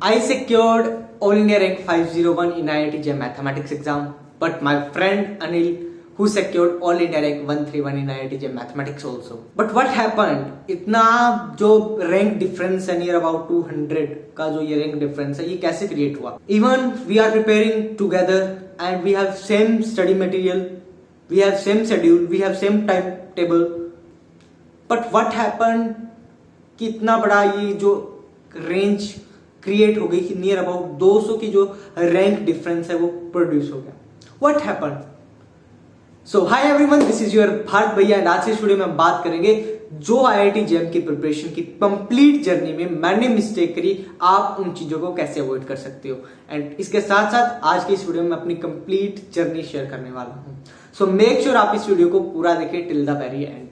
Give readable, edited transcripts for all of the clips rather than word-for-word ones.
I secured All India Rank 501 in IIT JEM Mathematics exam, but my friend Anil who secured All India Rank 131 in IIT JEM Mathematics also. But what happened? इतना जो rank difference है near about 200 का जो ये rank difference है ये कैसे create हुआ? Even we are preparing together and we have same study material, we have same schedule, we have same timetable. But what happened? कि इतना बड़ा ये जो range क्रिएट हो गई कि नियर अबाउट 200 की जो रैंक डिफरेंस है वो प्रोड्यूस हो गया. What happened? So hi everyone, this is your Bharat भैया एंड आज इस वीडियो में हम बात करेंगे जो आईआईटी जेम की प्रिपरेशन की कंप्लीट जर्नी में मैंने मिस्टेक करी, आप उन चीजों को कैसे अवॉइड कर सकते हो. एंड इसके साथ साथ आज की इस वीडियो में अपनी कंप्लीट जर्नी शेयर करने वाला हूं. सो मेक श्योर आप इस वीडियो को पूरा देखें टिल द वेरी एंड.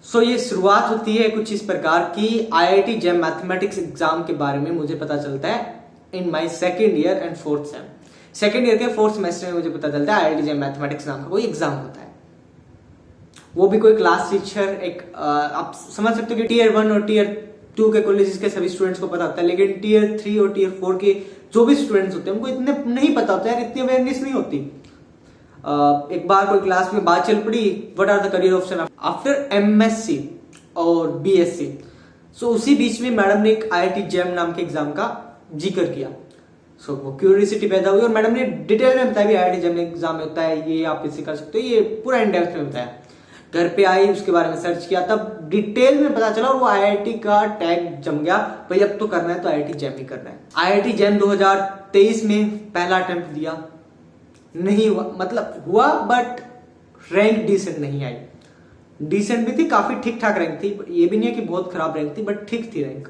सो ये शुरुआत होती है कुछ इस प्रकार की. आईआईटी जेम मैथमेटिक्स एग्जाम के बारे में मुझे पता चलता है in my second year and fourth same. Second year के फोर्थ सेमेस्टर में मुझे पता चलता है आईआईटी जेम मैथमेटिक्स नाम का कोई एग्जाम होता है. वो भी कोई क्लास टीचर एक आप समझ सकते हो कि टीयर 1 और टीयर 2 के कॉलेजेस के सभी स्टूडेंट्स को पता होता है, लेकिन टीयर 3 और टीयर 4 के जो भी स्टूडेंट्स होते हैं उनको इतने नहीं पता होता है, इतनी अवेयरनेस नहीं होती. एक बार कोई क्लास में बात चल पड़ी, what are the career option after MSc और बीएससी. सो उसी बीच में मैडम ने एक आईआईटी जेम नाम के एग्जाम का जिक्र किया. सो वो क्यूरियोसिटी पैदा हुई और मैडम ने डिटेल में बताया आईआईटी जेम एग्जाम में होता है, ये आप इसे कर सकते हो, ये पूरा इन डेप्थ में बताया. घर पे आई, उसके बारे में सर्च किया, तब डिटेल में पता चला और वो आईआईटी का टैग जम गया. भाई अब तो करना है तो आईआईटी जेम ही करना है. आईआईटी जेम 2023 में पहला अटेम्प्ट दिया, नहीं हुआ. मतलब हुआ बट रैंक डिसेंट नहीं आई. डिसेंट भी थी, काफी ठीक ठाक रैंक थी, ये भी नहीं है कि बहुत खराब रैंक थी, बट ठीक थी रैंक.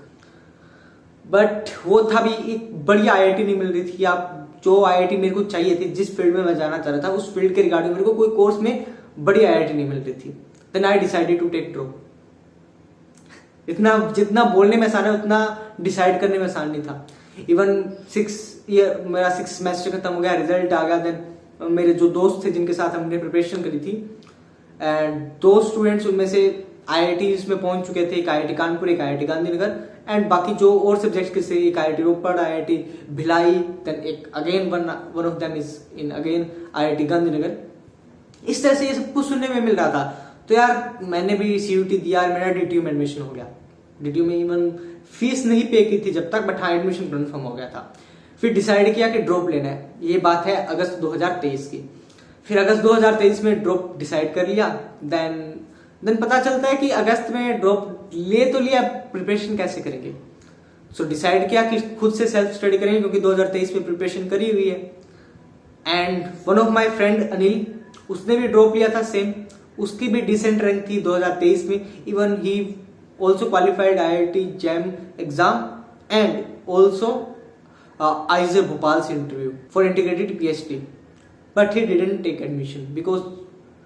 बट वो था भी एक बढ़िया आईआईटी नहीं मिल रही थी. आप जो आईआईटी मेरे को चाहिए थी, जिस फील्ड में मैं जाना चाह रहा था, उस फील्ड के रिगार्डिंग मेरे को कोई कोर्स में बढ़िया आईआईटी नहीं मिल रही थी. Then I decided to take drop. इतना जितना बोलने में आसान है उतना डिसाइड करने में आसान नहीं था. इवन मेरा 6 सेमेस्टर खत्म हो गया, रिजल्ट आ गया. देन मेरे जो दोस्त थे जिनके साथ हमने प्रिपरेशन करी थी, एंड 2 स्टूडेंट्स उनमें से आईआईटी में पहुंच चुके थे. एक आईआईटी कानपुर, एक आईआईटी गांधीनगर, एंड बाकी जो और सब्जेक्ट के से एक आईआईटी रोपड़, आईआईटी भिलाई, देन एक again one of them is in again IIT Gandhinagar. इस तरह से ये सब कुछ सुनने में मिल रहा था. तो यार मैंने भी सीयूटी दिया, मेरा डीटीयू में एडमिशन हो गया. डीटीयू में इवन फीस नहीं पे की थी जब तक, बट हाँ एडमिशन कन्फर्म हो गया था. फिर डिसाइड किया कि ड्रॉप लेना है. ये बात है अगस्त 2023 की. फिर अगस्त 2023 में ड्रॉप डिसाइड कर लिया. देन पता चलता है कि अगस्त में ड्रॉप ले तो लिया, प्रिपरेशन कैसे करेंगे. सो डिसाइड किया कि खुद से सेल्फ स्टडी करेंगे, क्योंकि 2023 में प्रिपरेशन करी हुई है. And one of my friend Anil, उसने भी ड्रॉप लिया था सेम. उसकी भी डिसेंट रैंक थी 2023 में. Even he also qualified IIT JAM exam and also आईजे भोपाल से interview for integrated PhD, but he didn't take admission because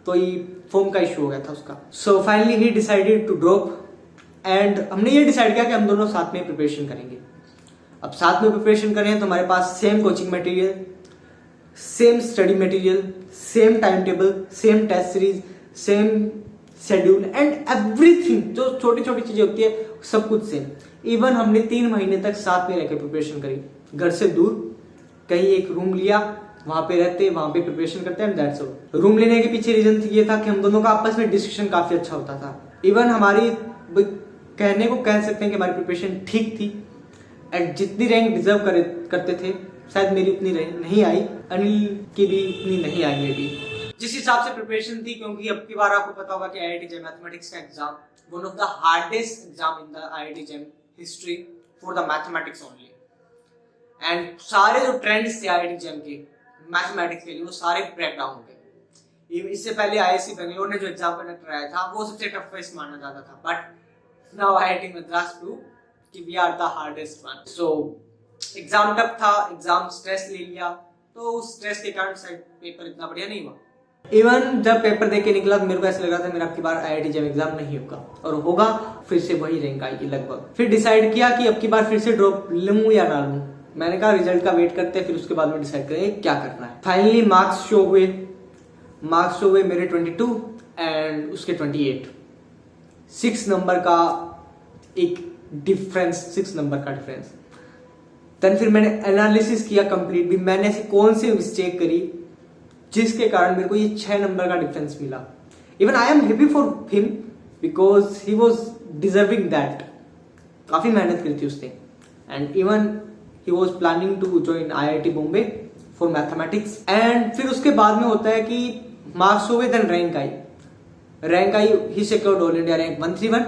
कोई फॉर्म का इशू हो गया था उसका. So finally he decided to drop. And हमने ये डिसाइड किया कि हम दोनों साथ में प्रिपरेशन करेंगे. अब साथ में प्रिपरेशन करें तो हमारे पास same coaching material, same study material, same timetable, same test series, same schedule and everything. जो छोटी छोटी चीजें होती है सब कुछ सेम. इवन हमने 3 महीने तक साथ में रहकर प्रिपरेशन करी, घर से दूर कहीं एक रूम लिया, वहां पे रहते, वहां पे प्रिपरेशन करते हैं. That's all. रूम लेने के पीछे रीजन ये था कि हम दोनों का आपस में डिस्कशन काफी अच्छा होता था. इवन हमारी कहने को कह सकते हैं कि हमारी प्रिपरेशन ठीक थी. एंड जितनी रैंक डिजर्व करते थे शायद मेरी उतनी नहीं आई, अनिल की भी उतनी नहीं आई मे बी. जिस हिसाब से प्रिपरेशन थी, क्योंकि अब की बार आपको पता होगा कि आईआईटी जेम मैथमेटिक्स का exam one of the hardest exam in the IIT JAM history for the mathematics only. And सारे जो ट्रेंड्स थे आईआईटी जेम के मैथमेटिक्स के लिए वो सारे ब्रेक डाउन हो गए. इससे पहले आईआईसी बेंगलोर ने जो एग्जाम कंडक्ट कराया था वो सबसे टफेस्ट माना जाता था, but now IIT Madras prove कि we are the hardest one. So exam tough था, एग्जाम स्ट्रेस ले लिया, तो उस स्ट्रेस के कारण शायद पेपर इतना बढ़िया नहीं हुआ. इवन जब पेपर देके के निकला तो मेरे को ऐसा लग रहा था मेरा अब की बार आईआईटी जेम एग्जाम नहीं होगा, और होगा फिर से वही रैंक आएगी लगभग. फिर डिसाइड किया कि अब की बार फिर से ड्रॉप लूं या ना लूं. मैंने कहा रिजल्ट का वेट करते हैं, फिर उसके बाद में डिसाइड करेंगे क्या करना है. फाइनली मार्क्स शो हुए मेरे 22 एंड उसके 28. 6 नंबर का एक डिफरेंस, 6 नंबर का डिफरेंस। देन फिर मैंने एनालिसिस किया कंप्लीट भी, मैंने ऐसी कौन सी मिस्टेक करी जिसके कारण मेरे को ये 6 नंबर का डिफरेंस मिला। Even I am happy for him because he was deserving that. काफी मेहनत करी थी उसने and even he was planning to join IIT Bombay for mathematics. And फिर उसके बाद में होता है कि मार्क्स हो गए, देन रैंक आई, he secured all India rank 131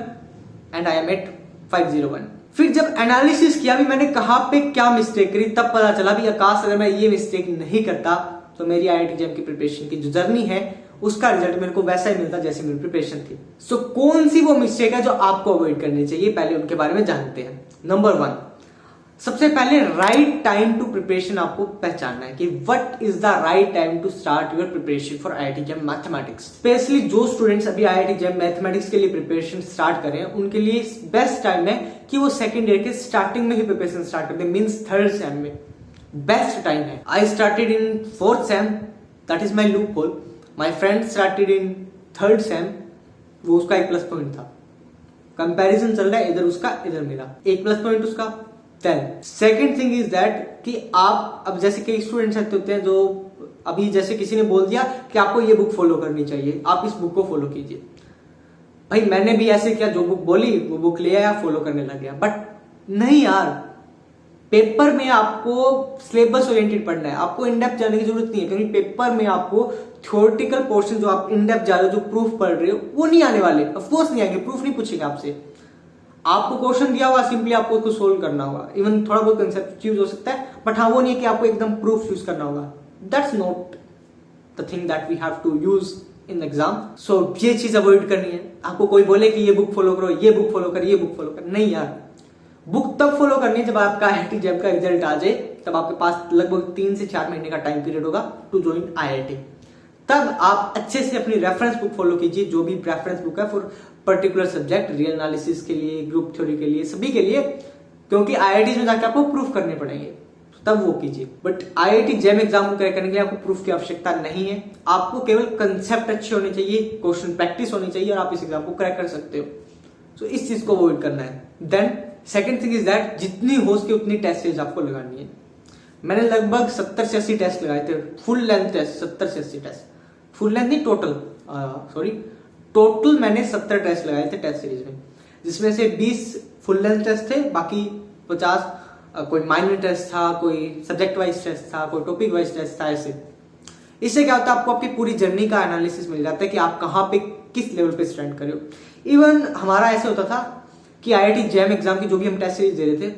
and I am at 501। फिर जब एनालिसिस किया भी मैंने कहाँ पे क्या मिस्टेक करी, तब पता चला भी आकाश अगर मैं ये मिस्टेक नहीं करता तो मेरी IIT JAM की प्रिपरेशन की जो जर्नी है उसका रिजल्ट मेरे को वैसा ही मिलता जैसे मेरी प्रिपरेशन थी। सो कौन सी वो मिस्टेक है जो आपको अवॉइड करनी चाहिए, पहले उनके बारे में जानते हैं। नंबर 1, सबसे पहले राइट टाइम टू प्रिपरेशन आपको पहचानना है कि what is the right time to start your preparation for IIT JAM mathematics. Specially जो स्टूडेंट्स अभी IIT JAM मैथमेटिक्स के लिए प्रिपरेशन स्टार्ट कर रहे हैं उनके लिए बेस्ट टाइम है कि वो सेकंड ईयर के स्टार्टिंग में ही प्रिपरेशन स्टार्ट कर दे, मींस थर्ड सेम में बेस्ट टाइम है। I started in fourth same, that is my loop hole. My friend started in third same, वो उसका एक प्लस पॉइंट था। कंपैरिजन चल रहा है, इधर उसका इधर मेरा, एक प्लस पॉइंट उसका। Then second thing is that कि आप अब जैसे कई स्टूडेंट्स ऐसे होते हैं जो अभी जैसे किसी ने बोल दिया कि आपको ये बुक फॉलो करनी चाहिए, आप इस बुक को फॉलो कीजिए। भाई मैंने भी ऐसे किया, जो बुक बोली वो बुक ले आया, फॉलो करने लग गया। बट नहीं यार, पेपर में आपको सिलेबस ओरिएंटेड पढ़ना है, आपको इन डेप्थ जाने की जरूरत नहीं है, क्योंकि पेपर में आपको थ्योरेटिकल पोर्शन जो आप इन डेप्थ जा रहे हो, जो प्रूफ पढ़ रहे हो, वो नहीं आने वाले। ऑफ कोर्स नहीं आएंगे, प्रूफ नहीं पूछेगा आपसे। आपको क्वेश्चन दिया हुआ, सिंपली आपको उसको सोल्व करना होगा। इवन थोड़ा बहुत कंसेप्ट यूज हो सकता है, बट हाँ वो नहीं है कि आपको एकदम प्रूफ यूज करना होगा। That's not the thing that we have to use in exam. So ये चीज अवॉइड करनी है। आपको कोई बोले कि ये बुक फॉलो करो, ये बुक फॉलो कर, ये बुक फॉलो कर, नहीं यार, बुक तब फॉलो करनी है जब आपका IIT JAM का रिजल्ट आ जाए, तब आपके पास लगभग 3 से 4 महीने का टाइम पीरियड होगा टू ज्वाइन IIT। तब आप अच्छे से अपनी रेफरेंस बुक फॉलो कीजिए, जो भी रेफरेंस बुक है for particular subject, real analysis के लिए, ग्रुप थ्योरी के लिए, सभी के लिए, क्योंकि IIT में जाकर आपको प्रूफ करने पड़ेंगे, तब वो कीजिए। बट IIT JAM एग्जाम को क्रैक करने के लिए आपको प्रूफ की आवश्यकता नहीं है। आपको केवल कंसेप्ट अच्छे होने चाहिए, क्वेश्चन प्रैक्टिस होनी चाहिए, और आप इस एग्जाम को क्रैक कर सकते हो। सो इस चीज को अवॉइड करना है। Then second thing is that जितनी हो सके उतनी टेस्ट सीरीज आपको लगानी है। मैंने लगभग 70 से 80 टेस्ट लगाए थे, फुल लेंथ टेस्ट 70 से 80 टेस्ट, फुल लेंथ नहीं टोटल, टोटल मैंने 70 टेस्ट लगाए थे टेस्ट सीरीज में, जिसमें से 20 फुल लेंथ टेस्ट थे, बाकी 50 कोई माइनर टेस्ट था, कोई सब्जेक्ट वाइज टेस्ट था, कोई टॉपिक वाइज टेस्ट था। ऐसे इससे क्या होता है, आपको आपकी पूरी जर्नी का एनालिसिस मिल जाता है कि आप कहाँ पे किस लेवल पे स्टैंड कर रहे हो। इवन हमारा ऐसे होता था कि IIT JAM एग्जाम की जो भी हम टेस्ट सीरीज दे रहे थे,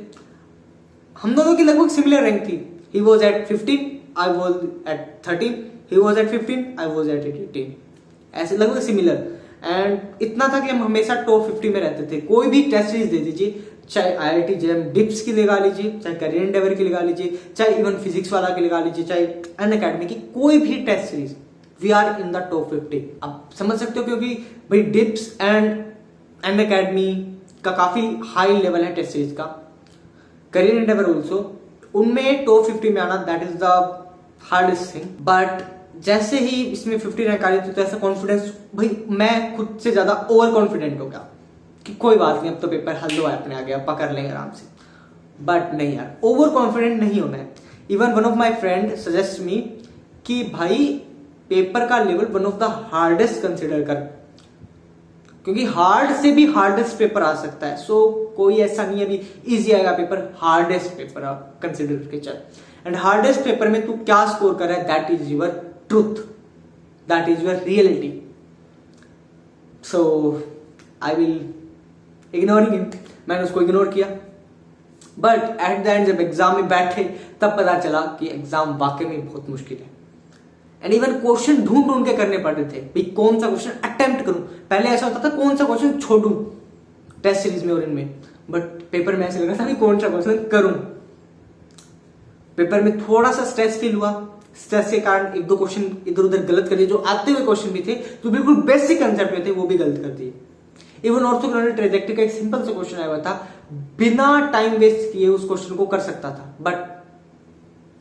हम दोनों की लगभग सिमिलर रैंक थी। He was at 15, I was at 13, he was at 15, I was at 18, ऐसे लगभग सिमिलर। एंड इतना था कि हम हमेशा टॉप 50 में रहते थे। कोई भी टेस्ट सीरीज दे दीजिए, चाहे IIT JAM डिप्स की लगा लीजिए, चाहे करियर एंडेवर की लगा लीजिए, चाहे इवन फिजिक्स वाला की लगा लीजिए, चाहे अनअकैडमी की कोई भी test series, we are in the top 50। आप समझ सकते हो, क्योंकि भाई डिप्स एंड अनअकैडमी का काफी हाई लेवल है टेस्ट सीरीज का, करियर एंडेवर ऑल्सो, उनमें टॉप 50 में आना that is the hardest thing. But जैसे ही इसमें 50 रैंक आ रही थी तो ऐसा कॉन्फिडेंस, भाई मैं खुद से ज्यादा ओवर कॉन्फिडेंट हो गया कि कोई बात नहीं, अब तो पेपर हल दो अपने आ गया, पकड़ लेंगे आराम से। बट नहीं यार, ओवर कॉन्फिडेंट नहीं होना है। Even one of my friend suggest me कि भाई पेपर का level one of the hardest consider कर, क्योंकि हार्ड से भी हार्डेस्ट पेपर आ सकता है। सो कोई ऐसा नहीं है भी इजी आएगा पेपर, हार्डेस्ट पेपर आप कंसिडर करके चल। एंड हार्डेस्ट पेपर में तू क्या स्कोर कर रहा है, that is your truth, that is your reality. So I will ignoring him, मैंने उसको इग्नोर किया। बट एट द एंड जब एग्जाम में बैठे तब पता चला कि एग्जाम वाकई में बहुत मुश्किल है। एंड इवन क्वेश्चन ढूंढ ढूंढ के करने पड़ते थे, भाई कौन सा क्वेश्चन अटेम्प्ट करूं। पहले ऐसा होता था कौन सा क्वेश्चन छोड़ूं टेस्ट सीरीज में और इनमें, बट पेपर में ऐसे लग रहा था कि कौन सा क्वेश्चन करूं। पेपर में थोड़ा सा स्ट्रेस फील हुआ, स्ट्रेस के कारण एक दो क्वेश्चन इधर उधर गलत कर दिए, जो आते हुए क्वेश्चन भी थे, जो बिल्कुल बेसिक कंसेप्ट में थे, वो भी गलत कर दिए। इवन ऑर्थोगोनल ट्राइजेक्टरी का एक सिंपल सा क्वेश्चन आया हुआ था, बिना टाइम वेस्ट किए उस क्वेश्चन को कर सकता था, बट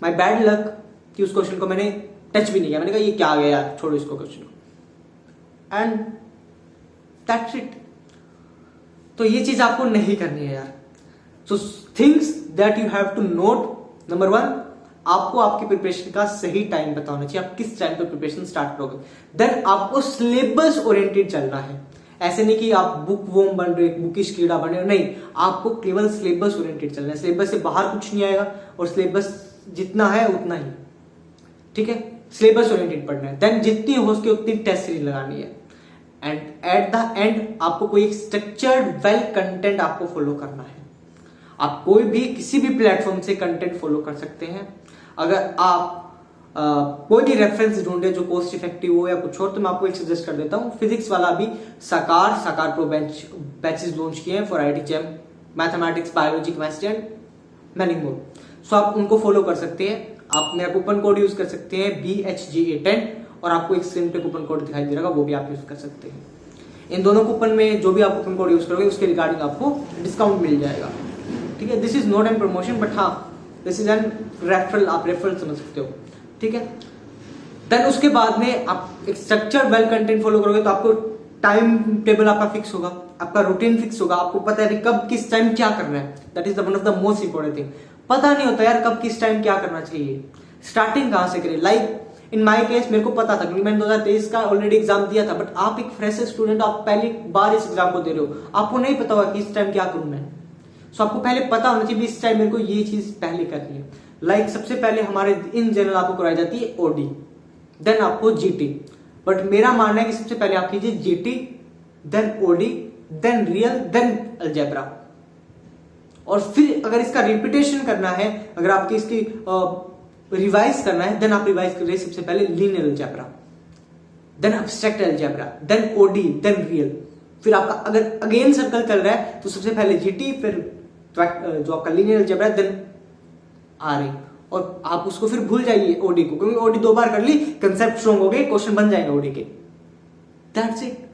माय बैड लक कि उस क्वेश्चन को मैंने टच भी नहीं किया। मैंने कहा ये क्या आ गया यार, छोड़ो इसको क्वेश्चन को, एंड दैट्स इट। तो ये चीज आपको नहीं करनी है यार। So things that you have to note, number 1, आपको आपकी प्रिपरेशन का सही टाइम पता होना चाहिए, आप किस टाइम पे प्रिपरेशन स्टार्ट करोगे। देन आपको सिलेबस ओरिएंटेड चलना है, ऐसे नहीं कि आप बुक वोम बन रहे, बुकिश कीड़ा बन रहे, नहीं, आपको केवल सिलेबस ओरिएंटेड चलना है। सिलेबस से बाहर कुछ नहीं आएगा और सिलेबस जितना है उतना ही, ठीक है, सिलेबस ओरिएंटेड पढ़ना है। देन जितनी हो सके उतनी टेस्ट सीरीज लगानी है एंड एट द एंड आपको कोई स्ट्रक्चर्ड वेल कंटेंट आपको फॉलो करना है। आप कोई भी किसी भी प्लेटफॉर्म से कंटेंट फॉलो कर सकते हैं। अगर आप कोई भी रेफरेंस ढूंढे जो कॉस्ट इफेक्टिव हो या कुछ और, तो मैं आपको एक सजेस्ट कर देता हूं, फिजिक्स वाला भी साकार प्रो बैचेस लॉन्च किए हैं for IIT JAM, mathematics, biology, chemistry and many more. So आप उनको फॉलो कर सकते हैं। आप मेरा कूपन कोड यूज कर सकते हैं BHGA10 और आपको एक स्क्रीन पे कूपन कोड दिखाई दे रहा होगा, वो भी आप यूज कर सकते हैं। इन दोनों कूपन में जो भी आप कूपन कोड यूज करोगे उसके रिगार्डिंग आपको डिस्काउंट मिल जाएगा, ठीक है। This is not an promotion but हाँ दिस इज एन रेफरल, आप रेफरल समझ सकते हो, ठीक है। देन उसके बाद में आप एक स्ट्रक्चर वेल कंटेंट फॉलो करोगे तो आपको टाइम टेबल आपका फिक्स होगा, आपका रूटीन फिक्स होगा, आपको पता है कब किस टाइम क्या करना है। That is the one of the most important thing. पता नहीं होता यार कब किस टाइम क्या करना चाहिए, स्टार्टिंग कहां से करें। लाइक इन माय केस मेरे को पता था क्योंकि मैंने 2023 का ऑलरेडी एग्जाम दिया था, बट आप एक फ्रेशर स्टूडेंट, आप पहली बार इस एग्जाम को दे रहे हो, आपको नहीं पता होगा कि इस टाइम क्या करूं मैं। सो आपको पहले पता होना चाहिए इस टाइम मेरे को ये चीज पहले करनी है। लाइक सबसे पहले हमारे इन जनरल आपको कराई जाती है OD, देन आपको GT, बट मेरा मानना है कि सबसे पहले आप कीजिए GT, then OD, then real, then algebra. और फिर अगर इसका रिपीटेशन करना है, अगर आपकी इसकी रिवाइज करना है, देन आप रिवाइज करिए सबसे पहले linear algebra, then abstract algebra, then OD, then real. फिर आपका अगर अगेन सर्कल चल रहा है तो सबसे पहले GT, फिर जो आपका लीनियर अलजेब्रा, देन RA, और आप उसको फिर भूल जाइए OD को, क्योंकि OD 2 बार कर ली, कंसेप्ट स्ट्रॉन्ग हो गए, क्वेश्चन बन जाएगा OD के। That's it.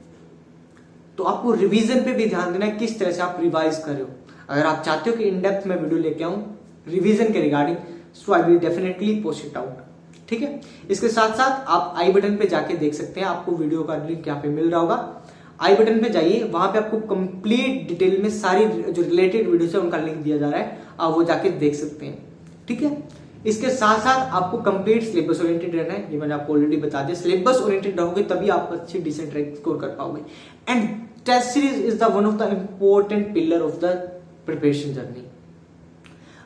तो आपको रिवीजन पे भी ध्यान देना है, किस तरह से आप रिवाइज कर रहे हो। अगर आप चाहते हो कि इन डेप्थ में वीडियो लेके आऊं रिवीजन के regarding, so I will definitely post it out, ठीक है। इसके साथ साथ आप आई बटन पे जाके देख सकते हैं, आपको वीडियो का लिंक यहाँ पे मिल रहा होगा। आई बटन पे जाइए, वहां पे आपको कंप्लीट डिटेल में सारी जो रिलेटेड वीडियोस है उनका लिंक दिया जा रहा है, आप वो जाके देख सकते हैं, ठीक है। इसके साथ साथ आपको कंप्लीट सिलेबस ओरिएंटेड रहना है, ये मैंने आपको ऑलरेडी बता दिया। सिलेबस ओरिएंटेड रहोगे तभी आप अच्छी डिसेंट रैंक स्कोर कर पाओगे। And test series is the one of the important pillar of the preparation journey.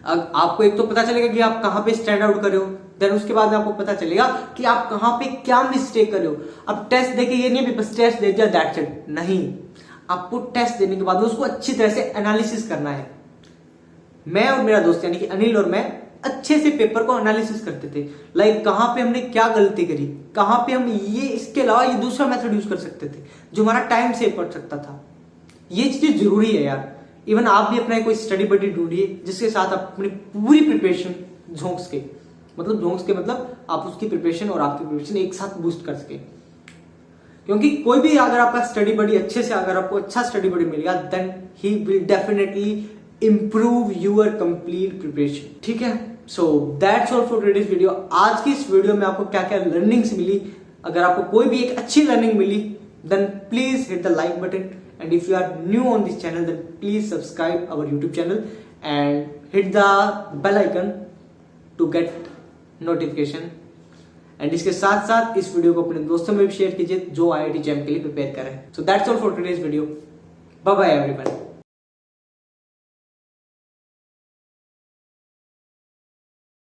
अब आपको एक तो पता चलेगा कि आप कहां पे स्टैंड आउट कर रहे हो, देन उसके बाद में आपको पता चलेगा कि आप कहां पे क्या मिस्टेक कर रहे हो। अब टेस्ट देके ये नहीं बस टेस्ट दे दिया दैट्स इट, नहीं, आपको टेस्ट देने के बाद उसको अच्छी तरह से एनालिसिस करना है। मैं और मेरा दोस्त यानी कि अनिल और मैं अच्छे से पेपर को एनालिसिस करते थे। लाइक कहां पे हमने क्या गलती करी, कहां पे हम ये इसके अलावा ये दूसरा मेथड यूज कर सकते थे जो हमारा टाइम सेव कर सकता था। ये चीज जरूरी है यार। इवन आप भी अपना कोई स्टडी बडी ढूंढिए जिसके साथ आप अपनी पूरी प्रिपरेशन झोंक के मतलब आप उसकी प्रिपरेशन और आपकी प्रिपरेशन एक साथ बूस्ट कर सके। क्योंकि कोई भी अगर आपका स्टडी बडी अच्छे से, अगर आपको अच्छा स्टडी बडी मिलेगा, then he will definitely improve your complete preparation, ठीक है। So that's all for today's video. आज की इस वीडियो में आपको क्या क्या लर्निंग्स मिली, अगर आपको कोई भी एक अच्छी लर्निंग मिली, then please hit the like button, and if you are new on this channel then please subscribe our YouTube channel and hit the bell icon to get notification। and इसके साथ साथ इस वीडियो को अपने दोस्तों में भी शेयर कीजिए जो IIT जेम के लिए प्रिपेयर कर रहे हैं। so that's all for today's video, bye bye everyone।